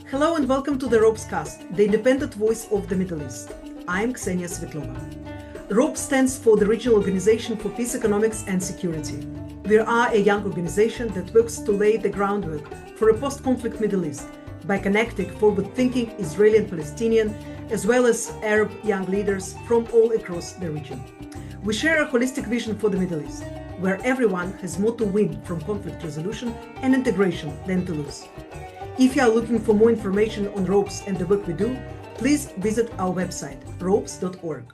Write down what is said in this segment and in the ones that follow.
Hello and welcome to the ROPESCAST, the independent voice of the Middle East. I'm Ksenia Svetlova. ROPE stands for the Regional Organization for Peace, Economics and Security. We are a young organization that works to lay the groundwork for a post-conflict Middle East by connecting forward-thinking Israeli and Palestinian, as well as Arab young leaders from all across the region. We share a holistic vision for the Middle East, where everyone has more to win from conflict resolution and integration than to lose. If you are looking for more information on ROPES and the work we do, please visit our website, ropes.org.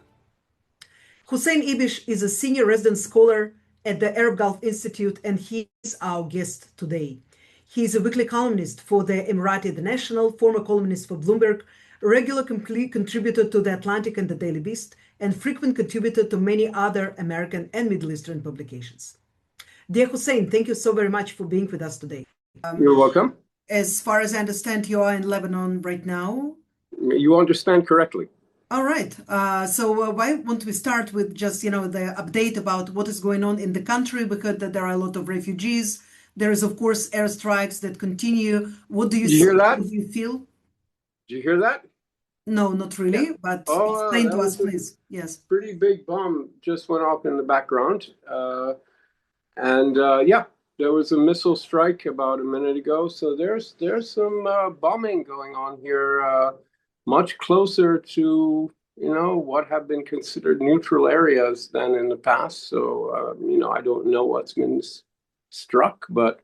Hussein Ibish is a senior resident scholar at the Arab Gulf Institute, and he is our guest today. He is a weekly columnist for the Emirati The National, former columnist for Bloomberg, a regular contributor to The Atlantic and The Daily Beast, and frequent contributor to many other American and Middle Eastern publications. Dear Hussein, thank you so very much for being with us today. You're welcome. As far as I understand, you are in Lebanon right now. You understand correctly. All right. So why don't we start with just, the update about what is going on in the country? We heard that there are a lot of refugees. There is, of course, airstrikes that continue. What do you see? Hear that? What do you feel? Did you hear that? No, not really, but explain to us, please. Yes. Pretty big bomb just went off in the background. There was a missile strike about a minute ago. So there's some bombing going on here, much closer to, what have been considered neutral areas than in the past. So, I don't know what's been struck, but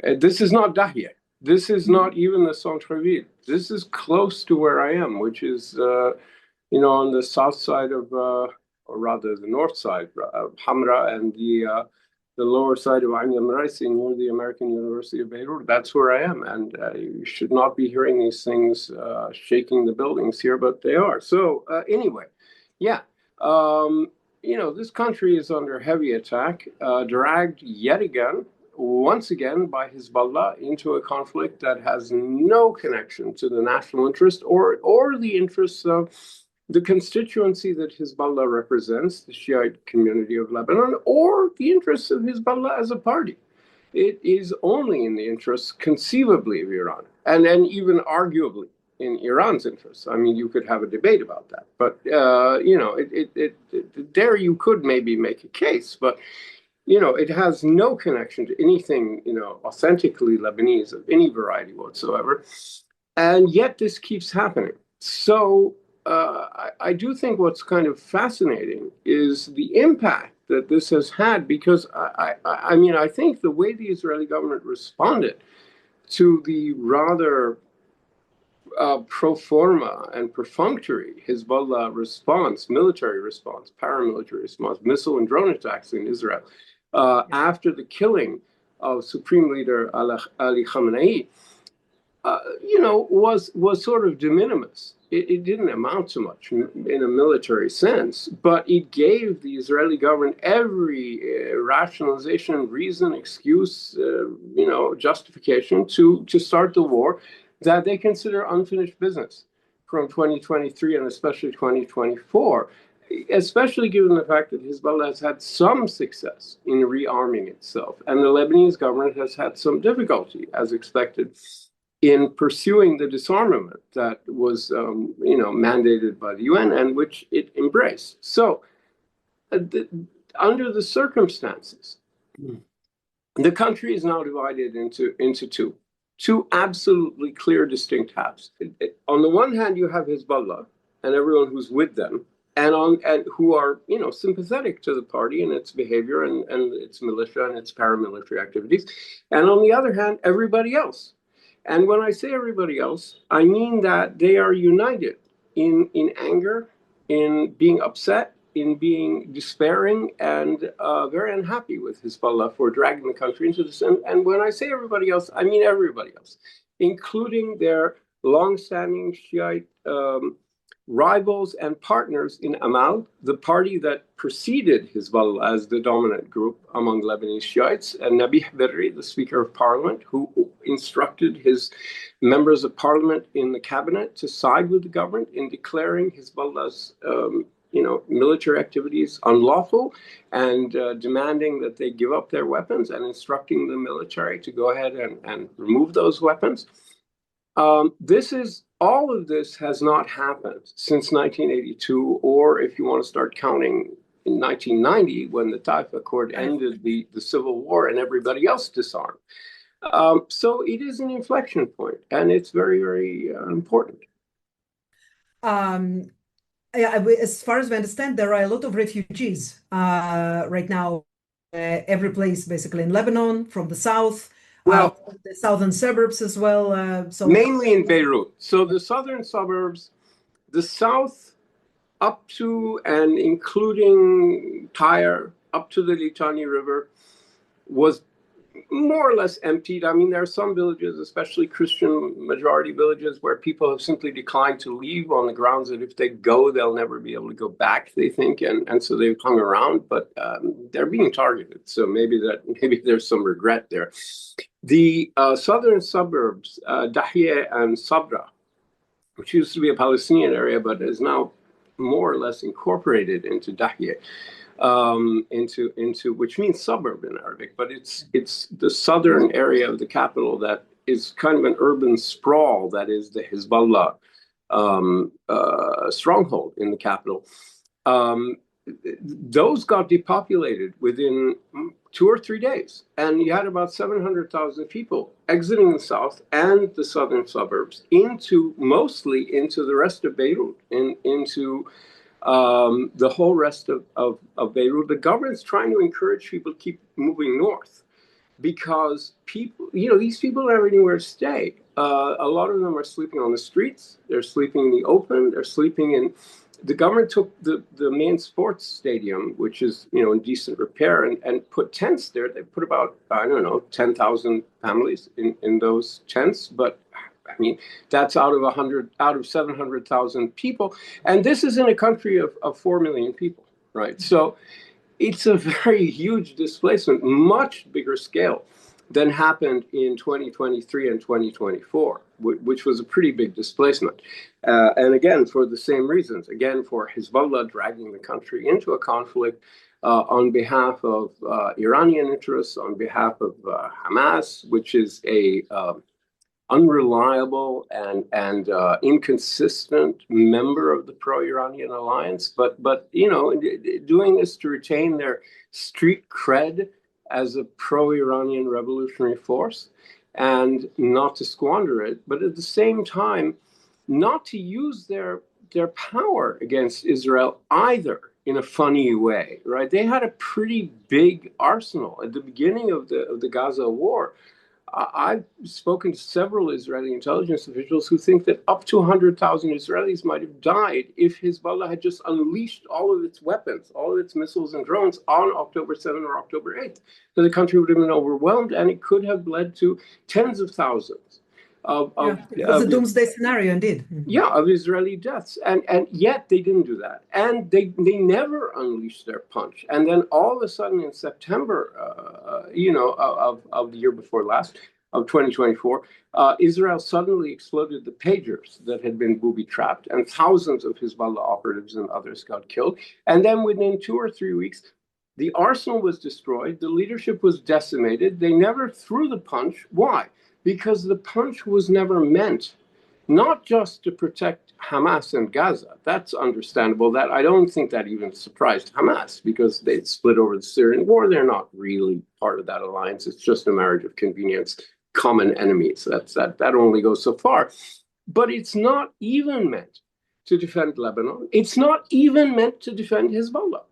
this is not Dahia. This is not even the centre-ville. This is close to where I am, which is, on the south side of, or rather the north side of Hamra, and the lower side of Ain Raisi near the American University of Beirut. That's where I am. And you should not be hearing these things shaking the buildings here, but they are. So anyway, this country is under heavy attack, dragged once again by Hezbollah into a conflict that has no connection to the national interest or the interests of the constituency that Hezbollah represents, the Shiite community of Lebanon, or the interests of Hezbollah as a party. It is only in the interests, conceivably, of Iran, and then even arguably in Iran's interests. I mean, you could have a debate about that, but there you could maybe make a case, but it has no connection to anything, authentically Lebanese of any variety whatsoever, and yet this keeps happening. So I do think what's kind of fascinating is the impact that this has had, because I think the way the Israeli government responded to the rather pro forma and perfunctory Hezbollah response, military response, paramilitary response, missile and drone attacks in Israel after the killing of Supreme Leader Ali Khamenei, was sort of de minimis. It didn't amount to much in a military sense, but it gave the Israeli government every rationalization, reason, excuse, justification to start the war that they consider unfinished business from 2023 and especially 2024, especially given the fact that Hezbollah has had some success in rearming itself, and the Lebanese government has had some difficulty, as expected, in pursuing the disarmament that was, mandated by the UN and which it embraced. So, under the circumstances, the country is now divided into two absolutely clear, distinct halves. On the one hand, you have Hezbollah and everyone who's with them, and who are, sympathetic to the party and its behavior and its militia and its paramilitary activities, and on the other hand, everybody else. And when I say everybody else, I mean that they are united in anger, in being upset, in being despairing, and very unhappy with Hezbollah for dragging the country into this. And when I say everybody else, I mean everybody else, including their longstanding Shiite rivals and partners in Amal, the party that preceded Hezbollah as the dominant group among Lebanese Shiites, and Nabih Berri, the Speaker of Parliament, who instructed his members of parliament in the cabinet to side with the government in declaring Hezbollah's military activities unlawful and demanding that they give up their weapons and instructing the military to go ahead and remove those weapons. All of this has not happened since 1982, or if you want to start counting in 1990, when the Taif Accord ended the Civil War and everybody else disarmed. So it is an inflection point, and it's very, very important. As far as we understand, there are a lot of refugees right now, every place, basically in Lebanon, from the south, Well, the southern suburbs as well. Mainly in Beirut. So the southern suburbs, the south up to and including Tyre, up to the Litani River, was more or less emptied. I mean, there are some villages, especially Christian majority villages, where people have simply declined to leave on the grounds that if they go, they'll never be able to go back, they think. And so they've hung around, but they're being targeted. So maybe there's some regret there. The southern suburbs, Dahiyeh and Sabra, which used to be a Palestinian area, but is now more or less incorporated into Dahiyeh, into which means suburb in Arabic, but it's the southern area of the capital that is kind of an urban sprawl that is the Hezbollah stronghold in the capital. Those got depopulated within 2 or 3 days, and you had about 700,000 people exiting the south and the southern suburbs mostly into the rest of Beirut, into the whole rest of Beirut. The government's trying to encourage people to keep moving north because these people don't have anywhere to stay. A lot of them are sleeping on the streets. They're sleeping in the open. They're sleeping in. The government took the main sports stadium, which is in decent repair, and put tents there. They put about 10,000 families in those tents, but I mean, that's out of 700,000 people. And this is in a country of 4 million people, right? So it's a very huge displacement, much bigger scale than happened in 2023 and 2024, which was a pretty big displacement. And again, for the same reasons, again, for Hezbollah dragging the country into a conflict on behalf of Iranian interests, on behalf of Hamas, which is a unreliable and inconsistent member of the pro-Iranian alliance, but doing this to retain their street cred as a pro-Iranian revolutionary force and not to squander it, but at the same time not to use their power against Israel either in a funny way, right? They had a pretty big arsenal at the beginning of the Gaza war. I've spoken to several Israeli intelligence officials who think that up to 100,000 Israelis might have died if Hezbollah had just unleashed all of its weapons, all of its missiles and drones on October 7th or October 8th. So the country would have been overwhelmed, and it could have led to tens of thousands it was a doomsday scenario indeed. Yeah, of Israeli deaths. And yet they didn't do that. And they never unleashed their punch. And then all of a sudden in September, of the year before last, of 2024, Israel suddenly exploded the pagers that had been booby-trapped, and thousands of Hezbollah operatives and others got killed. And then within 2 or 3 weeks, the arsenal was destroyed. The leadership was decimated. They never threw the punch. Why? Because the punch was never meant not just to protect Hamas and Gaza. That's understandable. That I don't think that even surprised Hamas, because they'd split over the Syrian war. They're not really part of that alliance. It's just a marriage of convenience, common enemies. That only goes so far. But it's not even meant to defend Lebanon. It's not even meant to defend Hezbollah.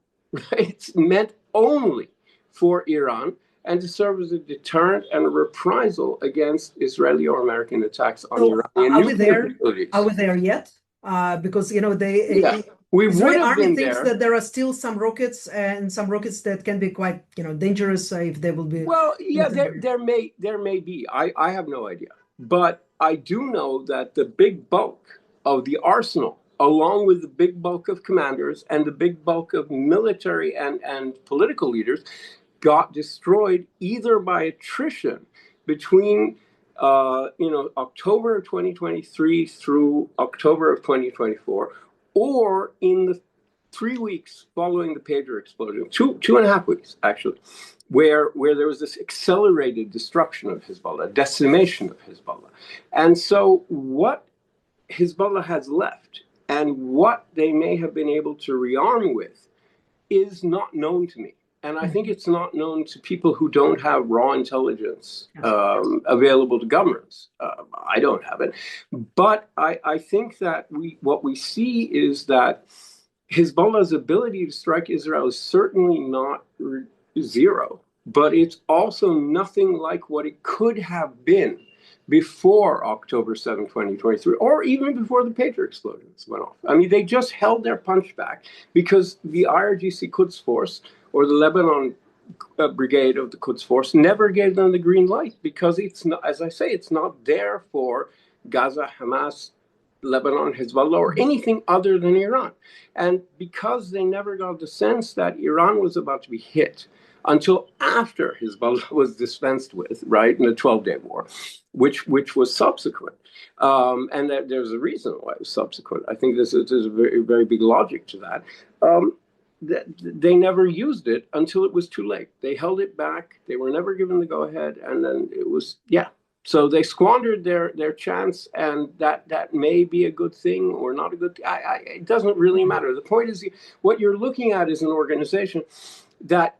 It's meant only for Iran and to serve as a deterrent and a reprisal against Israeli or American attacks on Iranian nuclear facilities. Are we there yet? Because we would have been thinks there. That there are still some rockets that can be quite dangerous if they will be. Well, yeah, there may be. I have no idea, but I do know that the big bulk of the arsenal, along with the big bulk of commanders and the big bulk of military and political leaders, got destroyed either by attrition between October of 2023 through October of 2024, or in the 3 weeks following the pager explosion, 2.5 weeks actually, where there was this accelerated destruction of Hezbollah, decimation of Hezbollah. And so what Hezbollah has left and what they may have been able to rearm with is not known to me. And I think it's not known to people who don't have raw intelligence available to governments. I don't have it. But I think that what we see is that Hezbollah's ability to strike Israel is certainly not zero, but it's also nothing like what it could have been before October 7, 2023, or even before the pager explosions went off. I mean, they just held their punch back because the IRGC Quds Force, or the Lebanon brigade of the Quds Force, never gave them the green light because it's not, as I say, it's not there for Gaza, Hamas, Lebanon, Hezbollah, or anything other than Iran. And because they never got the sense that Iran was about to be hit until after Hezbollah was dispensed with, right, in the 12-day war, which was subsequent. And there's a reason why it was subsequent. I think there's a very, very big logic to that. They never used it until it was too late. They held it back. They were never given the go-ahead. And then it was, So they squandered their chance, and that may be a good thing or not a good thing. It doesn't really matter. The point is, what you're looking at is an organization that,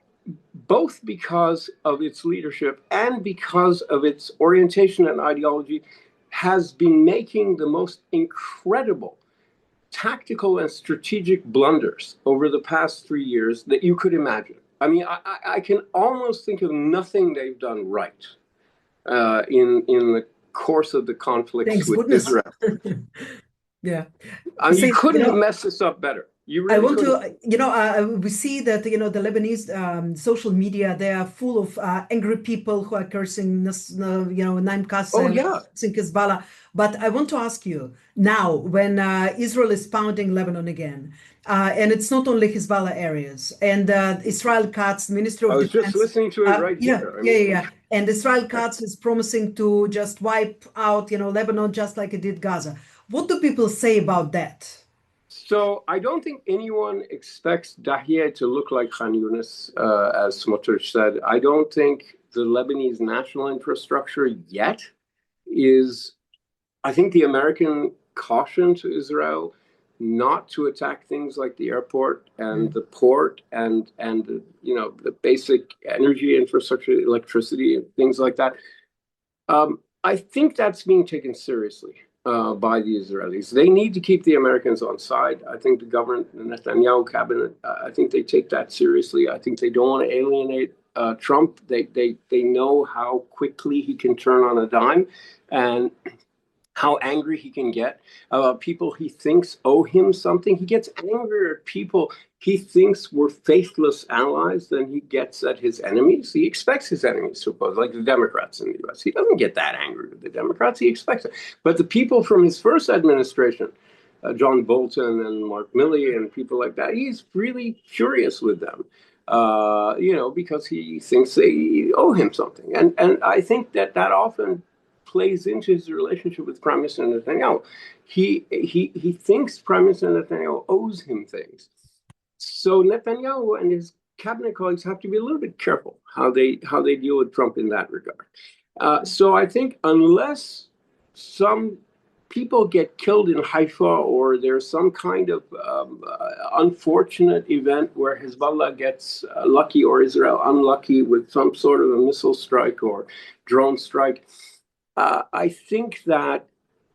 both because of its leadership and because of its orientation and ideology, has been making the most incredible tactical and strategic blunders over the past 3 years that you could imagine. I mean, I can almost think of nothing they've done right in the course of the conflicts with Israel. Yeah. I mean, you couldn't have messed this up better. Really I want to, we see that, the Lebanese social media, they are full of angry people who are cursing, Naim Qassem, Hezbollah. But I want to ask you now, when Israel is pounding Lebanon again, and it's not only Hezbollah areas, and Israel Katz, Minister of Defense. I was just listening to it right here. Yeah. And Israel Katz is promising to just wipe out, Lebanon, just like it did Gaza. What do people say about that? So I don't think anyone expects Dahiyeh to look like Khan Yunis, as Smotrich said. I don't think the Lebanese national infrastructure yet is, I think the American caution to Israel not to attack things like the airport and the port and the basic energy infrastructure, electricity and things like that. I think that's being taken seriously by the Israelis. They need to keep the Americans on side. I think the government, the Netanyahu cabinet, I think they take that seriously. I think they don't want to alienate Trump. They know how quickly he can turn on a dime and how angry he can get about people he thinks owe him something. He gets angrier at people he thinks were faithless allies than he gets at his enemies. He expects his enemies to oppose, like the Democrats in the U.S. He doesn't get that angry with the Democrats. He expects it. But the people from his first administration, John Bolton and Mark Milley and people like that, he's really furious with them, because he thinks they owe him something. And I think that often plays into his relationship with Prime Minister Netanyahu. He thinks Prime Minister Netanyahu owes him things. So Netanyahu and his cabinet colleagues have to be a little bit careful how they deal with Trump in that regard. So I think unless some people get killed in Haifa or there's some kind of unfortunate event where Hezbollah gets lucky or Israel unlucky with some sort of a missile strike or drone strike, I think that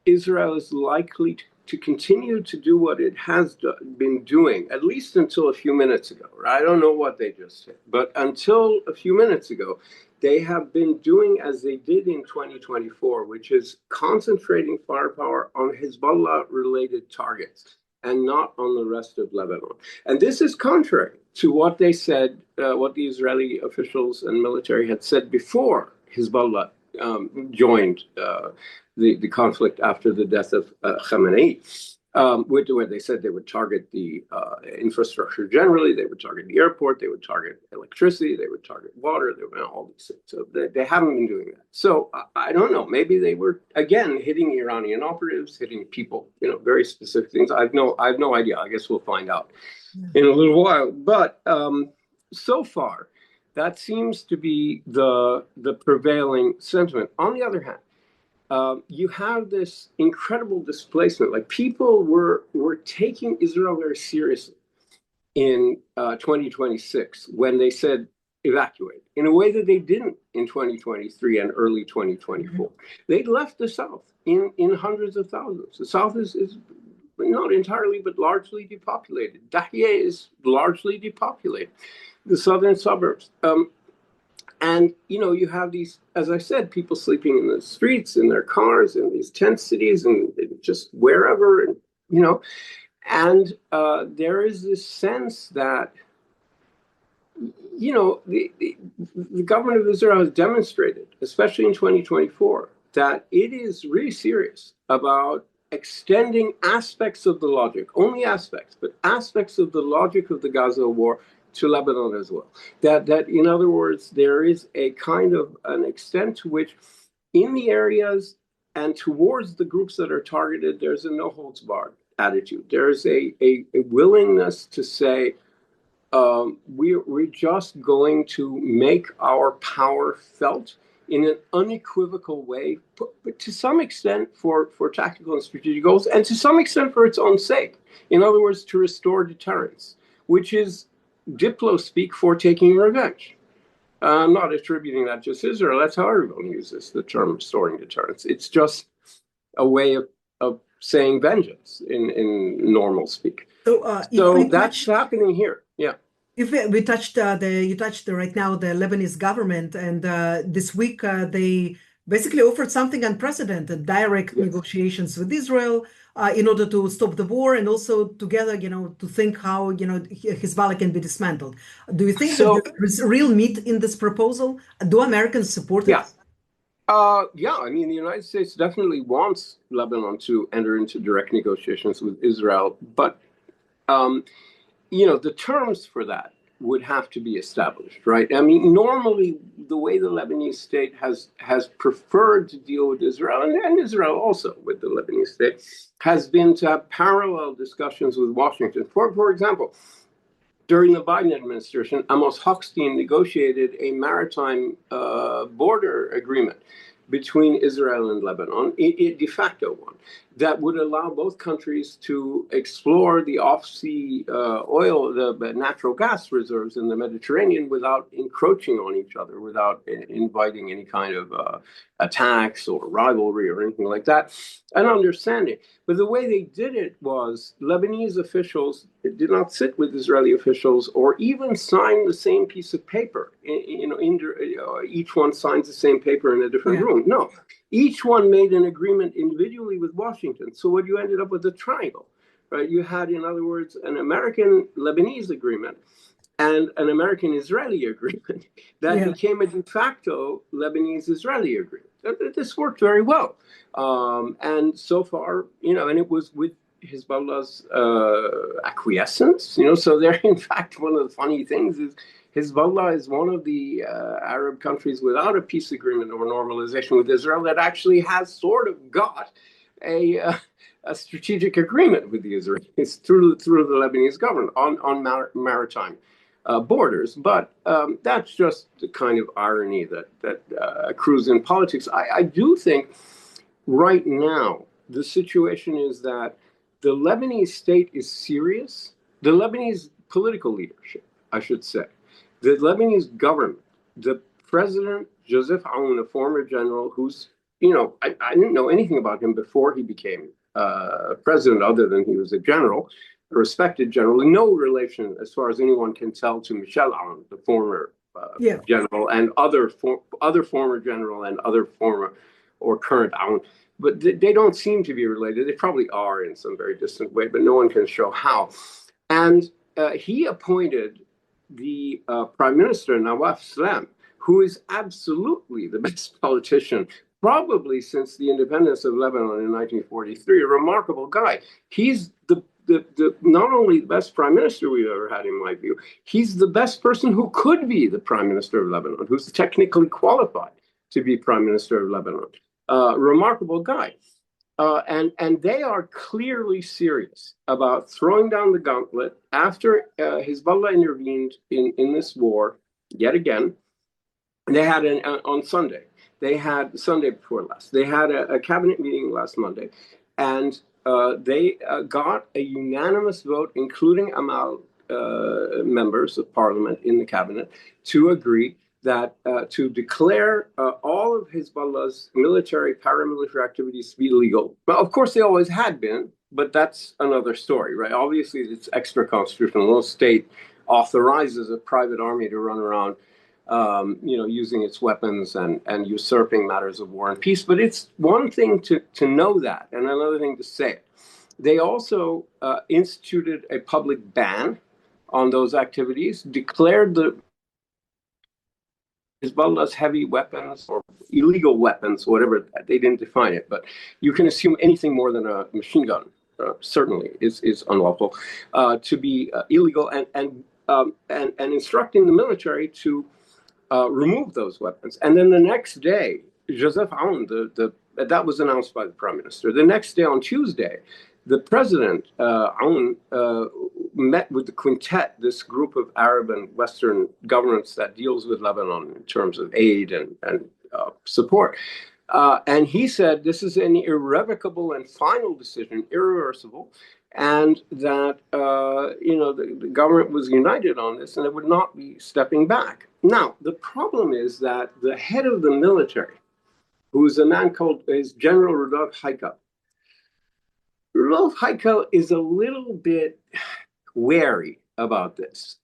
Israel is likely to continue to do what it has been doing, at least until a few minutes ago. Right? I don't know what they just said, but until a few minutes ago, they have been doing as they did in 2024, which is concentrating firepower on Hezbollah-related targets and not on the rest of Lebanon. And this is contrary to what they said, what the Israeli officials and military had said before Hezbollah joined the conflict after the death of Khamenei. where they said they would target the infrastructure generally, they would target the airport, they would target electricity, they would target water, they would all these things. So they haven't been doing that. So I don't know. Maybe they were again hitting Iranian operatives, hitting people, very specific things. I have no idea. I guess we'll find out in a little while. But so far, that seems to be the prevailing sentiment. On the other hand, you have this incredible displacement. Like people were taking Israel very seriously in 2026 when they said evacuate in a way that they didn't in 2023 and early 2024. They left the South in hundreds of thousands. The South is not entirely, but largely depopulated. Dahiyeh is largely depopulated. The southern suburbs. And, you have these, as I said, people sleeping in the streets, in their cars, in these tent cities, and just wherever, and there is this sense that, the government of Israel has demonstrated, especially in 2024, that it is really serious about extending aspects of the logic, only aspects, but aspects of the logic of the Gaza war to Lebanon as well. That in other words, there is a kind of an extent to which in the areas and towards the groups that are targeted, there's a no holds barred attitude. There's a willingness to say, we're just going to make our power felt in an unequivocal way, but to some extent for tactical and strategic goals, and to some extent for its own sake. In other words, to restore deterrence, which is Diplo speak for taking revenge. I'm not attributing that just to Israel. That's how everyone uses the term restoring deterrence. It's just a way of saying vengeance in normal speak. So that's happening here. Yeah. If we touched you touched right now the Lebanese government, and this week they basically offered something unprecedented: direct negotiations with Israel in order to stop the war, and also together, to think how Hezbollah can be dismantled. Do you think that there is real meat in this proposal? Do Americans support it? Yeah. I mean, the United States definitely wants Lebanon to enter into direct negotiations with Israel, but the terms for that would have to be established, right? I mean, normally the way the Lebanese state has preferred to deal with Israel, and Israel also with the Lebanese state, has been to have parallel discussions with Washington. For example, during the Biden administration, Amos Hochstein negotiated a maritime border agreement between Israel and Lebanon, a de facto one, that would allow both countries to explore the off-sea oil, the natural gas reserves in the Mediterranean without encroaching on each other, without inviting any kind of attacks or rivalry or anything like that, and understanding. But the way they did it was Lebanese officials did not sit with Israeli officials or even sign the same piece of paper. Each one signs the same paper in a different room. No, each one made an agreement individually with Washington. So what you ended up with a triangle, right? You had, in other words, an American-Lebanese agreement and an American-Israeli agreement that became a de facto Lebanese-Israeli agreement. This worked very well. And so far, and it was with Hezbollah's acquiescence, so they're, in fact, one of the funny things is Hezbollah is one of the Arab countries without a peace agreement or normalization with Israel that actually has sort of got a strategic agreement with the Israelis through the Lebanese government on maritime borders. But that's just the kind of irony that accrues in politics. I do think right now the situation is that the Lebanese state is serious. The Lebanese political leadership, I should say, the Lebanese government, the president, Joseph Aoun, a former general who's, I didn't know anything about him before he became president, other than he was a general, a respected general, no relation, as far as anyone can tell, to Michel Aoun, the former general, and other former general and other former or current Aoun. But they don't seem to be related. They probably are in some very distant way, but no one can show how. And he appointed the Prime Minister, Nawaf Salam, who is absolutely the best politician probably since the independence of Lebanon in 1943, a remarkable guy. He's the not only the best prime minister we've ever had, in my view, he's the best person who could be the prime minister of Lebanon, who's technically qualified to be prime minister of Lebanon. Remarkable guy. And they are clearly serious about throwing down the gauntlet after Hezbollah intervened in this war yet again. They had on Sunday. They had Sunday before last. They had a cabinet meeting last Monday, and they got a unanimous vote, including Amal members of parliament in the cabinet, to agree that to declare all of Hezbollah's military, paramilitary activities to be illegal. Well, of course, they always had been, but that's another story, right? Obviously, it's extra constitutional. No state authorizes a private army to run around, using its weapons and usurping matters of war and peace. But it's one thing to know that, and another thing to say it. They also instituted a public ban on those activities, declared the Hezbollah's heavy weapons or illegal weapons, whatever, they didn't define it, but you can assume anything more than a machine gun certainly is unlawful to be illegal, and instructing the military to remove those weapons. And then the next day, Joseph Aoun, that was announced by the prime minister. The next day, on Tuesday, the president, Aoun, met with the Quintet, this group of Arab and Western governments that deals with Lebanon in terms of aid and support. And he said this is an irrevocable and final decision, irreversible, and that the government was united on this and it would not be stepping back. Now, the problem is that the head of the military, who is a man called General Rudolf Heikel. Rudolf Heikel is a little bit wary about this.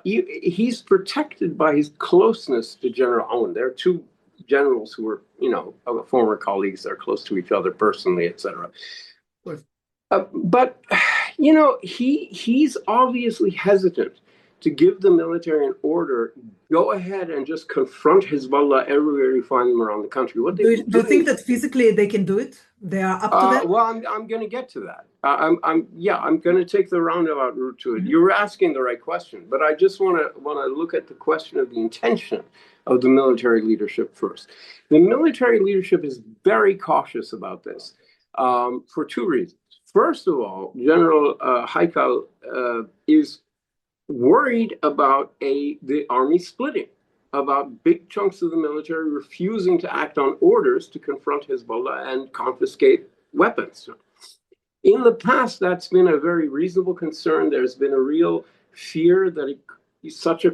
He's protected by his closeness to General Aoun. There are two generals who were, former colleagues. They're close to each other personally, etc. But he's obviously hesitant to give the military an order, go ahead and just confront Hezbollah everywhere you find them around the country. What do you think that physically they can do it? They are up to that? Well, I'm going to get to that. I'm going to take the roundabout route to it. Mm-hmm. You're asking the right question, but I just want to look at the question of the intention of the military leadership first. The military leadership is very cautious about this for two reasons. First of all, General Heikel is worried about the army splitting, about big chunks of the military refusing to act on orders to confront Hezbollah and confiscate weapons. In the past, that's been a very reasonable concern. There's been a real fear that such an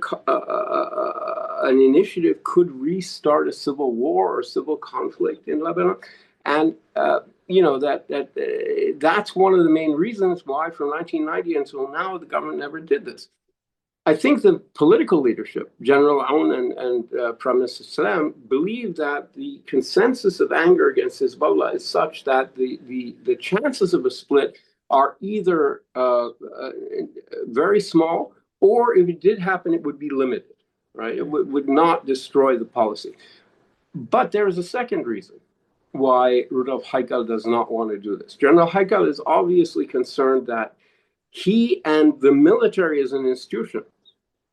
initiative could restart a civil war or civil conflict in Lebanon. And that's one of the main reasons why from 1990 until now, the government never did this. I think the political leadership, General Aoun and Prime Minister Salem, believe that the consensus of anger against Hezbollah is such that the chances of a split are either very small, or if it did happen, it would be limited, right? It would not destroy the policy. But there is a second reason why Rudolf Heikel does not want to do this. General Heikel is obviously concerned that he and the military as an institution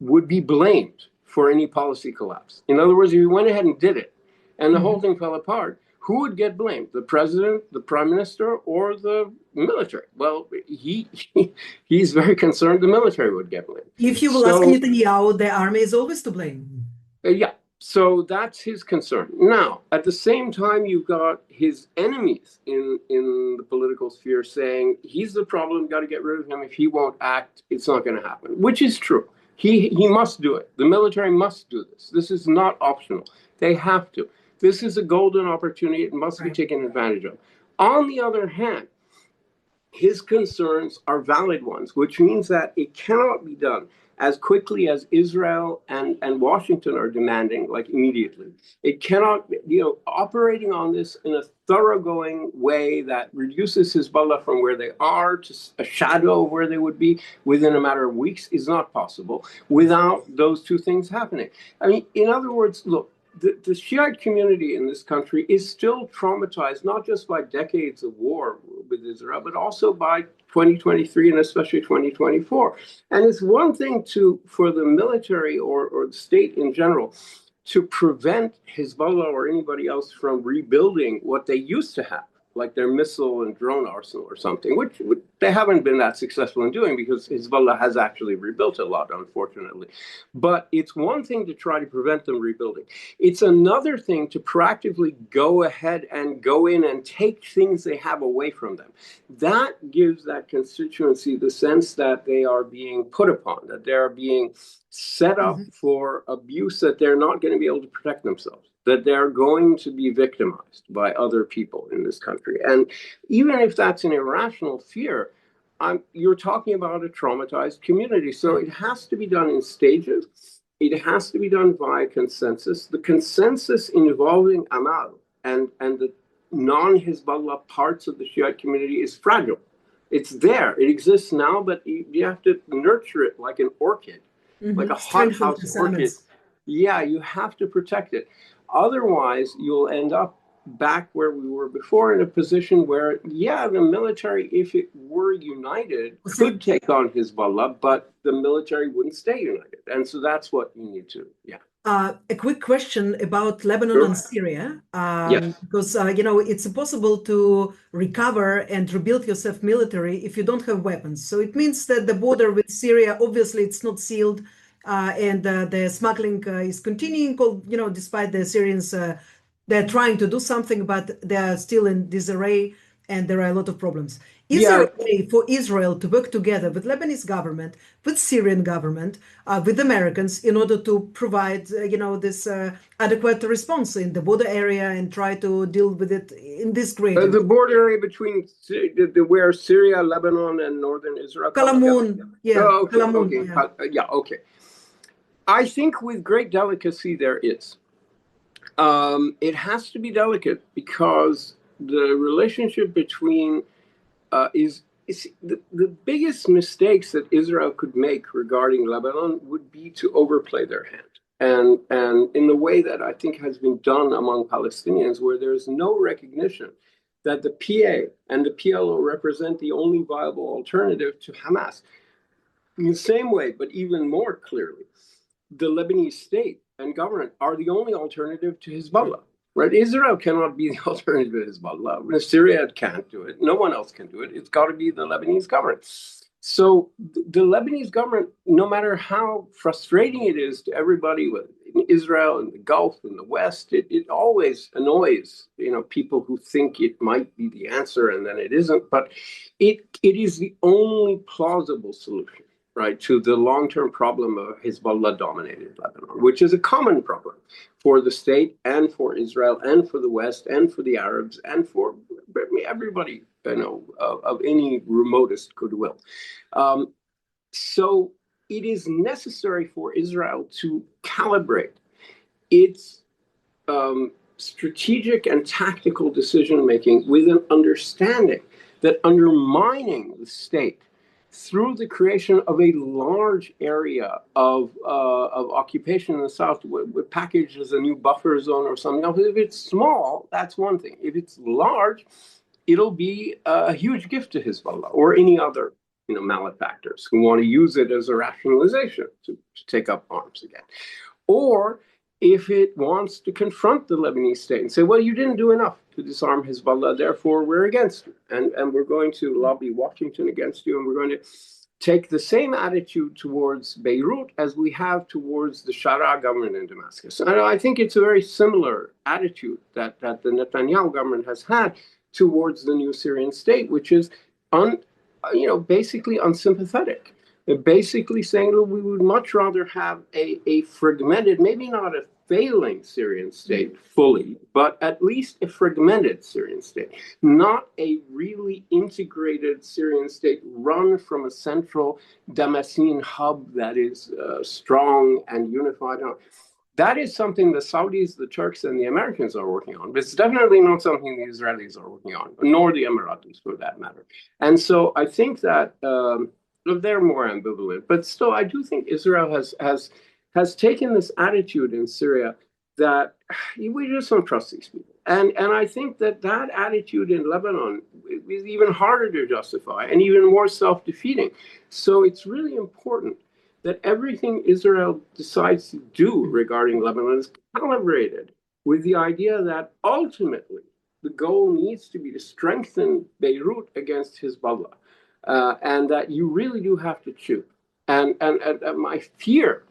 would be blamed for any policy collapse. In other words, if he went ahead and did it and the whole thing fell apart, who would get blamed? The president, the prime minister, or the military? Well, he's very concerned the military would get blamed. If you will ask Netanyahu, the army is always to blame. Yeah. So that's his concern. Now, at the same time, you've got his enemies in the political sphere saying he's the problem, got to get rid of him. If he won't act, it's not going to happen, which is true. He must do it. The military must do this. This is not optional. They have to. This is a golden opportunity. It must be taken advantage of. On the other hand, his concerns are valid ones, which means that it cannot be done as quickly as Israel and Washington are demanding, like immediately. It cannot, operating on this in a thoroughgoing way that reduces Hezbollah from where they are to a shadow of where they would be within a matter of weeks is not possible without those two things happening. I mean, in other words, look, the Shiite community in this country is still traumatized, not just by decades of war with Israel, but also by 2023 and especially 2024. And it's one thing for the military or the state in general to prevent Hezbollah or anybody else from rebuilding what they used to have, like their missile and drone arsenal or something, which they haven't been that successful in doing because Hezbollah has actually rebuilt a lot, unfortunately. But it's one thing to try to prevent them rebuilding. It's another thing to proactively go ahead and go in and take things they have away from them. That gives that constituency the sense that they are being put upon, that they are being set up for abuse, that they're not going to be able to protect themselves, that they're going to be victimized by other people in this country. And even if that's an irrational fear, you're talking about a traumatized community. So it has to be done in stages. It has to be done via consensus. The consensus involving Amal and the non-Hezbollah parts of the Shiite community is fragile. It's there. It exists now, but you have to nurture it like an orchid, like a hothouse orchid. Yeah, you have to protect it. Otherwise, you'll end up back where we were before in a position where, yeah, the military, if it were united, could take on Hezbollah, but the military wouldn't stay united. And so that's what you need to, A quick question about Lebanon and Syria, yes. because, it's impossible to recover and rebuild yourself military if you don't have weapons. So it means that the border with Syria, obviously, it's not sealed. And the smuggling is continuing, despite the Syrians, they're trying to do something, but they are still in disarray, and there are a lot of problems. Is there a way for Israel to work together with Lebanese government, with Syrian government, with Americans, in order to provide, this adequate response in the border area and try to deal with it in this great the border area between where Syria, Lebanon, and northern Israel. Kalamun, okay. I think with great delicacy there is. It has to be delicate because the relationship between is the biggest mistakes that Israel could make regarding Lebanon would be to overplay their hand. And in the way that I think has been done among Palestinians, where there's no recognition that the PA and the PLO represent the only viable alternative to Hamas. In the same way, but even more clearly, the Lebanese state and government are the only alternative to Hezbollah. Right? Israel cannot be the alternative to Hezbollah. Syria can't do it. No one else can do it. It's got to be the Lebanese government. So the Lebanese government, no matter how frustrating it is to everybody in Israel and the Gulf and the West, it always annoys people who think it might be the answer and then it isn't. But it is the only plausible solution, right, to the long-term problem of Hezbollah-dominated Lebanon, which is a common problem for the state and for Israel and for the West and for the Arabs and for everybody, of any remotest goodwill. So it is necessary for Israel to calibrate its strategic and tactical decision-making with an understanding that undermining the state through the creation of a large area of occupation in the south, with packaged as a new buffer zone or something else. If it's small, that's one thing. If it's large, it'll be a huge gift to Hezbollah or any other malefactors who want to use it as a rationalization to take up arms again. Or if it wants to confront the Lebanese state and say, well, you didn't do enough to disarm Hezbollah, therefore we're against you. And we're going to lobby Washington against you, and we're going to take the same attitude towards Beirut as we have towards the Shara government in Damascus. And I think it's a very similar attitude that the Netanyahu government has had towards the new Syrian state, which is basically unsympathetic. They're basically saying that we would much rather have a fragmented, maybe not a failing Syrian state fully, but at least a fragmented Syrian state, not a really integrated Syrian state run from a central Damascene hub that is strong and unified. That is something the Saudis, the Turks, and the Americans are working on. But it's definitely not something the Israelis are working on, nor the Emiratis, for that matter. And so I think that they're more ambivalent. But still, I do think Israel has taken this attitude in Syria that we just don't trust these people. And I think that attitude in Lebanon is even harder to justify and even more self-defeating. So it's really important that everything Israel decides to do regarding Lebanon is calibrated with the idea that ultimately the goal needs to be to strengthen Beirut against Hezbollah, and that you really do have to choose. And my fear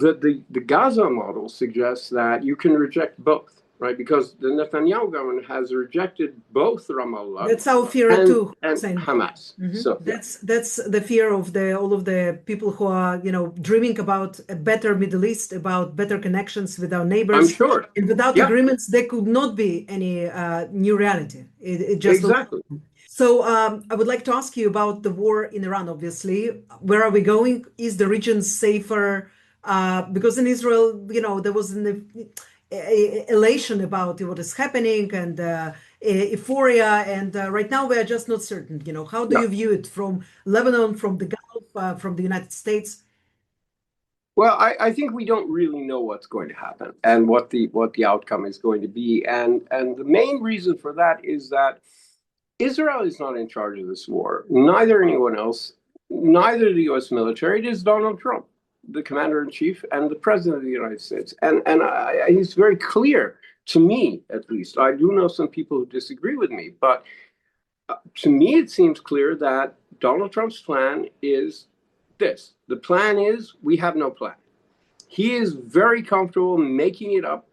that the Gaza model suggests that you can reject both, right? Because the Netanyahu government has rejected both Ramallah That's our fear too, and Hamas. So that's the fear of all of the people who are, dreaming about a better Middle East, about better connections with our neighbors. I'm sure. And without agreements, there could not be any new reality. It just exactly. So I would like to ask you about the war in Iran, obviously. Where are we going? Is the region safer? Because in Israel, there was an elation about what is happening and euphoria. And right now we are just not certain. How do you view it from Lebanon, from the Gulf, from the United States? Well, I think we don't really know what's going to happen and what the outcome is going to be. And the main reason for that is that Israel is not in charge of this war, neither anyone else, neither the U.S. military. It is Donald Trump, the commander-in-chief and the president of the United States. And it's very clear to me, at least. I do know some people who disagree with me, but to me it seems clear that Donald Trump's plan is this. The plan is we have no plan. He is very comfortable making it up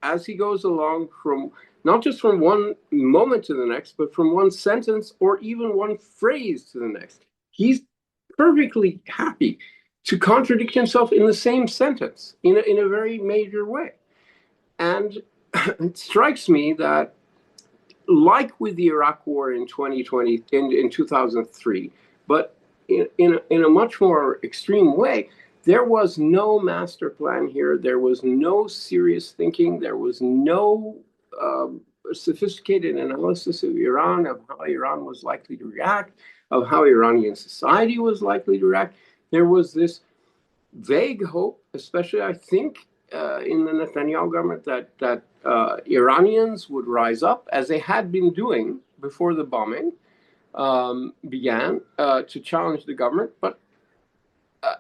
as he goes along, from not just from one moment to the next, but from one sentence or even one phrase to the next. He's perfectly happy to contradict himself in the same sentence in a very major way. And it strikes me that, like with the Iraq War in 2020, in 2003, but in a much more extreme way, there was no master plan here. There was no serious thinking. There was no sophisticated analysis of Iran, of how Iran was likely to react, of how Iranian society was likely to react. There was this vague hope, especially I think in the Netanyahu government, that Iranians would rise up, as they had been doing before the bombing began, to challenge the government. But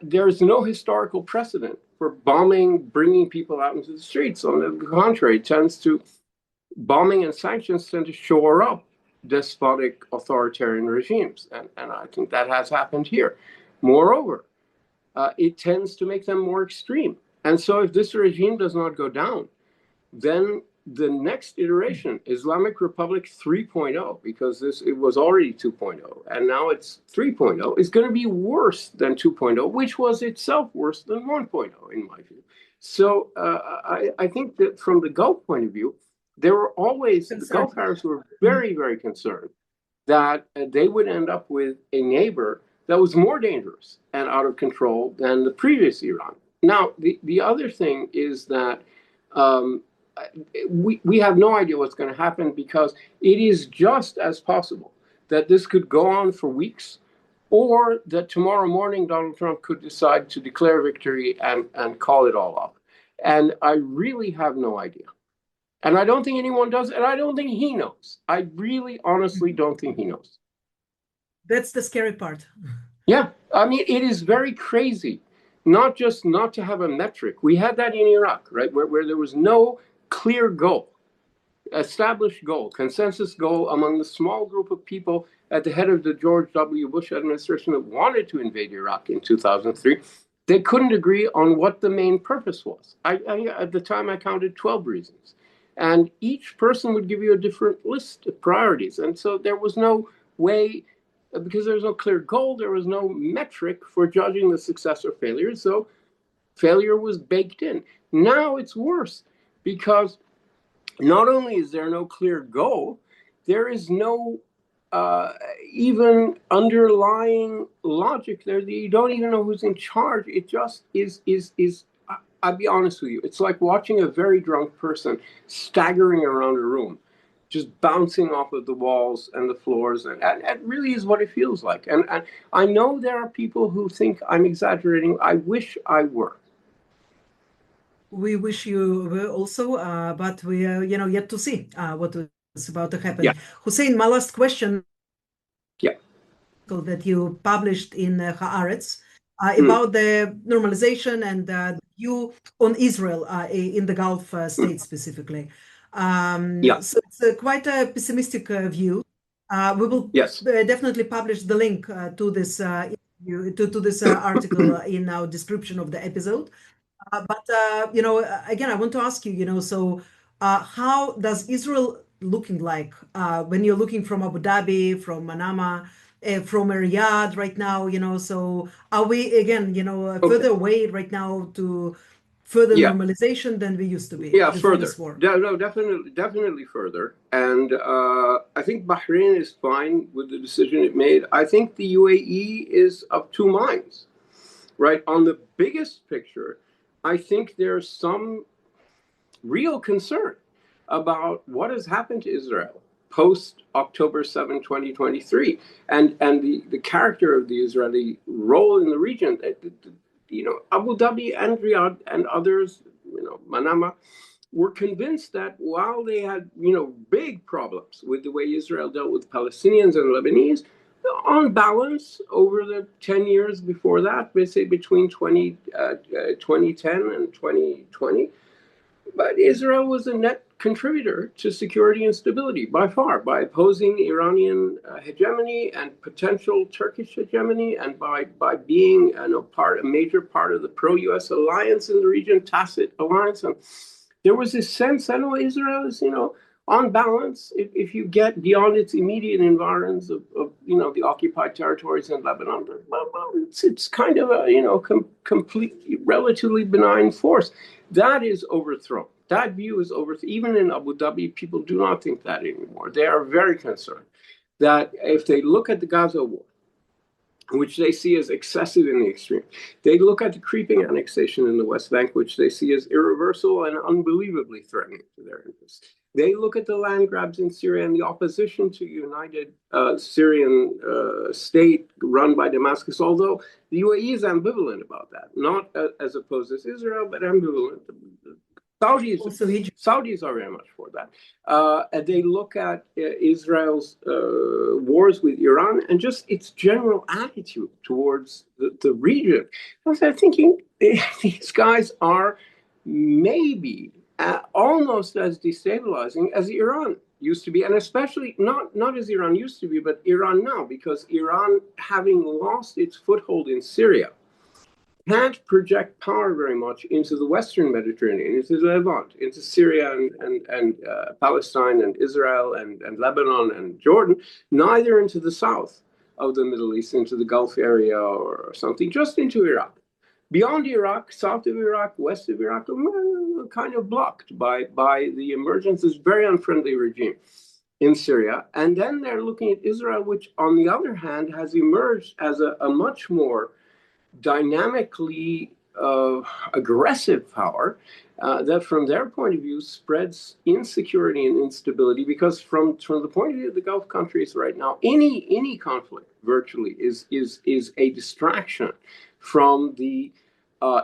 there is no historical precedent for bombing, bringing people out into the streets. On the contrary, bombing and sanctions tend to shore up despotic authoritarian regimes. And I think that has happened here. Moreover, it tends to make them more extreme. And so if this regime does not go down, then the next iteration, Islamic Republic 3.0, because it was already 2.0, and now it's 3.0, is going to be worse than 2.0, which was itself worse than 1.0, in my view. So I think that from the Gulf point of view, there were always, the Gulf Arabs were very, very concerned that they would end up with a neighbor that was more dangerous and out of control than the previous Iran. Now, the other thing is that we have no idea what's going to happen, because it is just as possible that this could go on for weeks, or that tomorrow morning Donald Trump could decide to declare victory and call it all off. And I really have no idea. And I don't think anyone does, and I don't think he knows. I really, honestly don't think he knows. That's the scary part. Yeah, I mean, it is very crazy, not just not to have a metric. We had that in Iraq, right, where there was no clear goal, established goal, consensus goal among the small group of people at the head of the George W. Bush administration that wanted to invade Iraq in 2003. They couldn't agree on what the main purpose was. At the time, I counted 12 reasons. And each person would give you a different list of priorities. And so there was no way, because there was no clear goal, there was no metric for judging the success or failure. So failure was baked in. Now it's worse, because not only is there no clear goal, there is no even underlying logic there. You don't even know who's in charge. It just is I'll be honest with you, it's like watching a very drunk person staggering around a room, just bouncing off of the walls and the floors. And it really is what it feels like. And I know there are people who think I'm exaggerating. I wish I were. We wish you well also, but we are, yet to see what is about to happen. Yeah, Hussein, my last question yeah. that you published in Haaretz Mm, about the normalization and view on Israel in the Gulf mm, states specifically. yeah, So it's quite a pessimistic view. We will yes. definitely publish the link to this interview, to this article in our description of the episode. But again, I want to ask you, so how does Israel looking like when you're looking from Abu Dhabi, from Manama, from Riyadh right now? So are we again, Okay. further away right now to further Yeah, normalization than we used to be yeah, before further. this war? No, definitely further. And I think Bahrain is fine with the decision it made. I think the UAE is of two minds, right? On the biggest picture, I think there's some real concern about what has happened to Israel post October 7, 2023, and the character of the Israeli role in the region. Abu Dhabi and Riyadh and others, Manama, were convinced that while they had, big problems with the way Israel dealt with Palestinians and Lebanese, on balance, over the 10 years before that, let's say between 2010 and 2020, but Israel was a net contributor to security and stability by far, by opposing Iranian hegemony and potential Turkish hegemony, and by being a major part of the pro-U.S. alliance in the region, tacit alliance. And there was this sense, I know Israel is, on balance, if you get beyond its immediate environs of the occupied territories in Lebanon, well, it's kind of a completely relatively benign force. That is overthrown. That view is overthrown. Even in Abu Dhabi, people do not think that anymore. They are very concerned that if they look at the Gaza war, which they see as excessive in the extreme, they look at the creeping annexation in the West Bank, which they see as irreversible and unbelievably threatening to their interests. They look at the land grabs in Syria and the opposition to united Syrian state run by Damascus, although the UAE is ambivalent about that, not as opposed as Israel, but ambivalent. Saudis, Also, Egypt. Saudis are very much for that. And they look at Israel's wars with Iran and just its general attitude towards the region. I was thinking these guys are maybe almost as destabilizing as Iran used to be, and especially not as Iran used to be, but Iran now, because Iran, having lost its foothold in Syria, can't project power very much into the Western Mediterranean, into the Levant, into Syria and Palestine and Israel and Lebanon and Jordan, neither into the south of the Middle East, into the Gulf area or something, just into Iraq. Beyond Iraq, south of Iraq, west of Iraq, kind of blocked by the emergence of this very unfriendly regime in Syria. And then they're looking at Israel, which, on the other hand, has emerged as a much more dynamically aggressive power that, from their point of view, spreads insecurity and instability. Because from the point of view of the Gulf countries right now, any conflict virtually is a distraction from the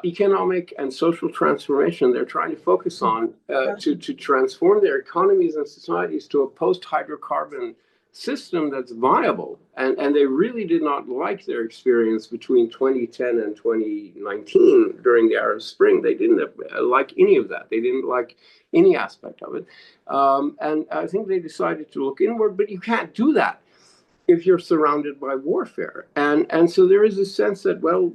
economic and social transformation they're trying to focus on to transform their economies and societies to a post-hydrocarbon system that's viable. And they really did not like their experience between 2010 and 2019 during the Arab Spring. They didn't like any of that. They didn't like any aspect of it. And I think they decided to look inward, but you can't do that if you're surrounded by warfare. And so there is a sense that, well,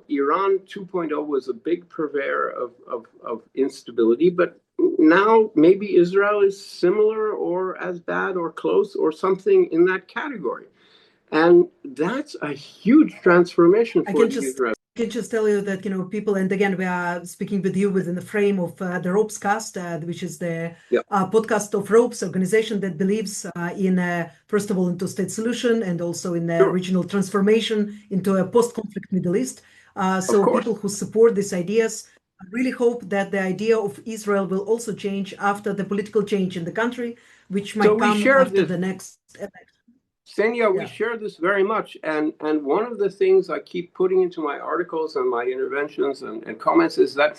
Iran 2.0 was a big purveyor of instability, but now maybe Israel is similar or as bad or close or something in that category. And that's a huge transformation for Israel. I can just tell you that, people, and again, we are speaking with you within the frame of the ROPESCAST, which is the podcast of ROPES, organization that believes in, first of all, into state solution and also in regional transformation into a post-conflict Middle East. So people who support these ideas really hope that the idea of Israel will also change after the political change in the country, which might come after the next election. Ksenia, we share this very much. And one of the things I keep putting into my articles and my interventions and comments is that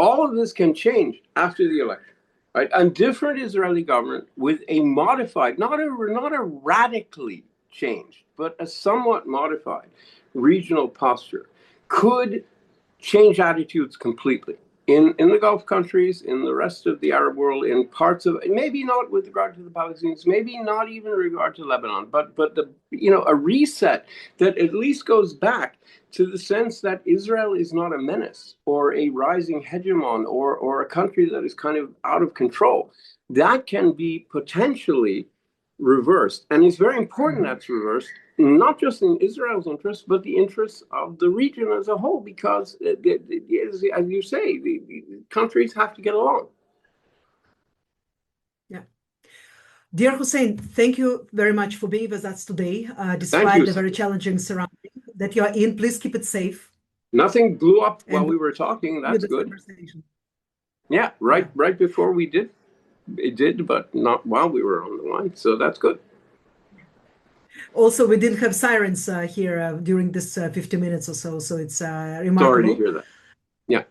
All of this can change after the election, right? A different Israeli government with a modified, not a radically changed, but a somewhat modified regional posture could change attitudes completely in the Gulf countries, in the rest of the Arab world, in parts of, maybe not with regard to the Palestinians, maybe not even in regard to Lebanon, but a reset that at least goes back to the sense that Israel is not a menace or a rising hegemon or a country that is kind of out of control. That can be potentially reversed. And it's very important that's reversed, not just in Israel's interest, but the interests of the region as a whole, because, as you say, the countries have to get along. Yeah. Dear Hussein, thank you very much for being with us today, despite the very challenging surrounding that you are in. Please keep it safe. Nothing blew up while we were talking. That's good. Yeah, right before we did. It did, but not while we were on the line. So that's good. Also, we didn't have sirens here during this 50 minutes or so. So it's remarkable. Sorry to hear that. Yeah.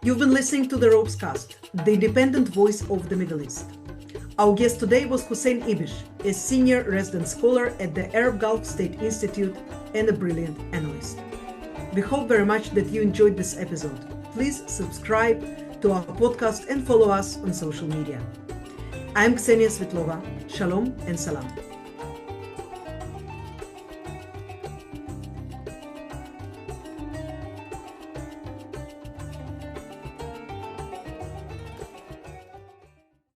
You've been listening to the ROPESCAST, the independent voice of the Middle East. Our guest today was Hussein Ibish, a senior resident scholar at the Arab Gulf State Institute and a brilliant analyst. We hope very much that you enjoyed this episode. Please subscribe to our podcast and follow us on social media. I'm Ksenia Svetlova. Shalom and salam.